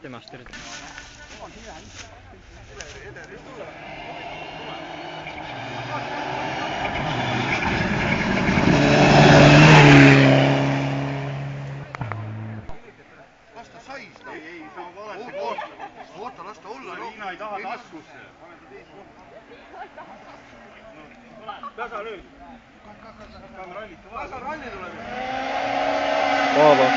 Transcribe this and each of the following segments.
temast üritab. Las ta saista. Ei, sa valesti. Oota, las ta olla. Liina ei taha taskusse. Väga nüüd. Kas ralli tuleb? Vaaba.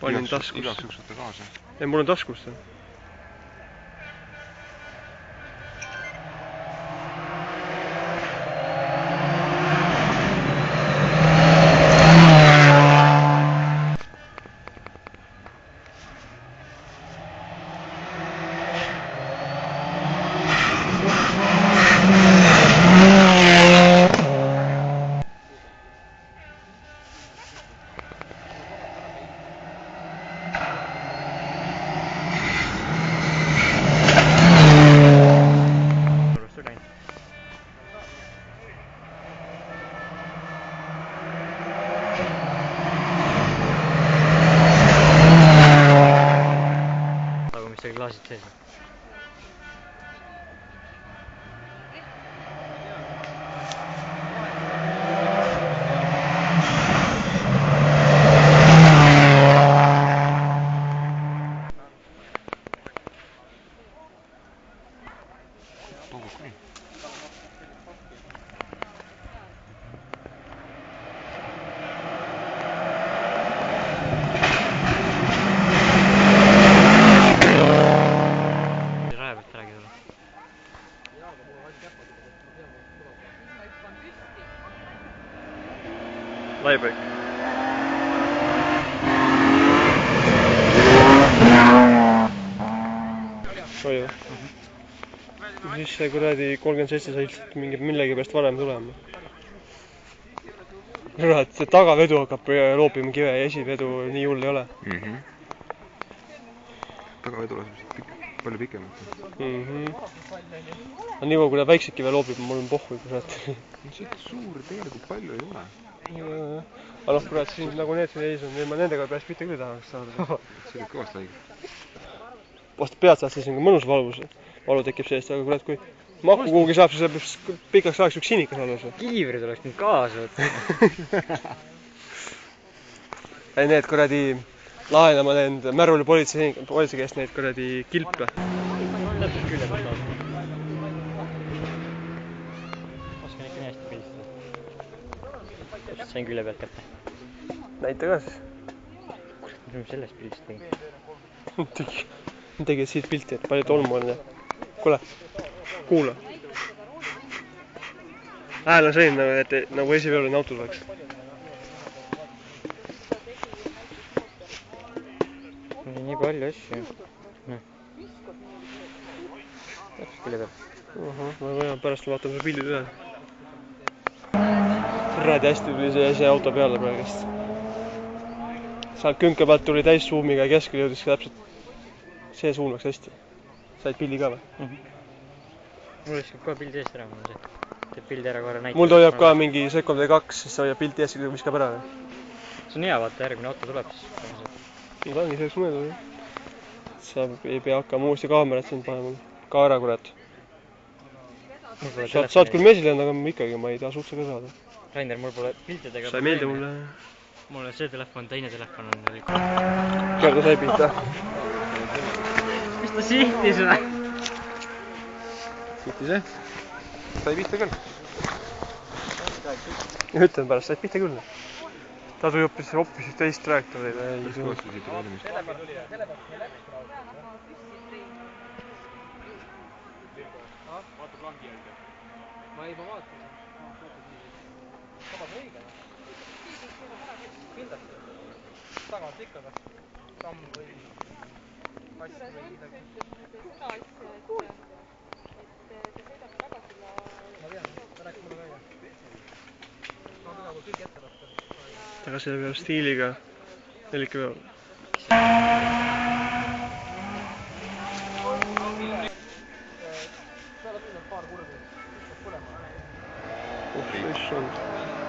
Panin taskusse. Igaks juks võtta kaasa. Ei, mul on taskusse. Klaasid sees. Laibreak. Oli või? Siis see kuradi 37 sai lihtsalt millegi pärast varem tulema. Kurat, see tagavedu hakkab loopima kive ja esivedu nii hull ei ole. Tagavedu laseb palju pikemalt. Aga nii kui ta väiksed kive loobib, mul on pohhu, kurat. See suur tegelikult palju ei ole. Aga noh, kurat, siin nagu need siin ees on, ma nendega peast mitte küll tahaks saada. See oli kõvast haige. Vastu pead saad, siis on ka mõnus valus. Valu tekib sellest, aga kurat, kui mahku kuhugi saab, siis pikaks ajaks üks sinikas alles. Kiivrid oleks nüüd kaasa. Ei, need kuradi laenama need Märuli politsei käest neid kuradi kilpe. Täpselt külje pealt saada. Oskan ikka nii hästi pildistada. Täpselt sain külje pealt kätte. Näita ka siis. Kurat, mis ma sellest pildist tegin? Tegid siit pilti, et palju tolmu on. Kuule, kuula. Hääl on selline, et nagu esiveolini autol oleks. Nii palju asju. Täpselt külje pealt. Ma võin pärast vaatama see pildid üle. Kuradi hästi tuli see auto peale praegust. Sealt künka pealt tuli täis suumiga ja keskele jõudis täpselt see suun läks hästi. Said pildi ka või? Mul viskab kohe pildi eest ära, mul teeb pildi ära korra näitab. Mul toiab ka mingi sekund või 2, siis hoiab pildi eest ja viskab ära. See on hea, vaata järgmine auto tuleb siis. Nii ta ongi selleks mõeldud. Sa ei pea hakkama uuesti kaamerat siin panema. Ka ära, kurat. Saad küll mesile enda, aga ikkagi ma ei taha suhtse ka saada. Rainer, mul pole piltidega... Sa ei meeldi mulle? Mulle see telefon, teine telefon on... Kerda sai pilta. Mis ta sihtis või? Kiitis, jah? sai pihta küll. Ütlen pärast, said pihta küll. Ta tuli hoopis teist trajektoori. Vaata plangi jälgi. Ma vaatan. Sabas õige. Kindlasti. Tagant ikka kas samm või kass või midagi. Seda asja, et ta sõidab tagasi ja... Ma tean, ta rääkis mulle välja. Ma on täna kõik ette lasta. Tagasi peab stiiliga nelike peab. Peale minna paar kurvi. Põlema. Issand.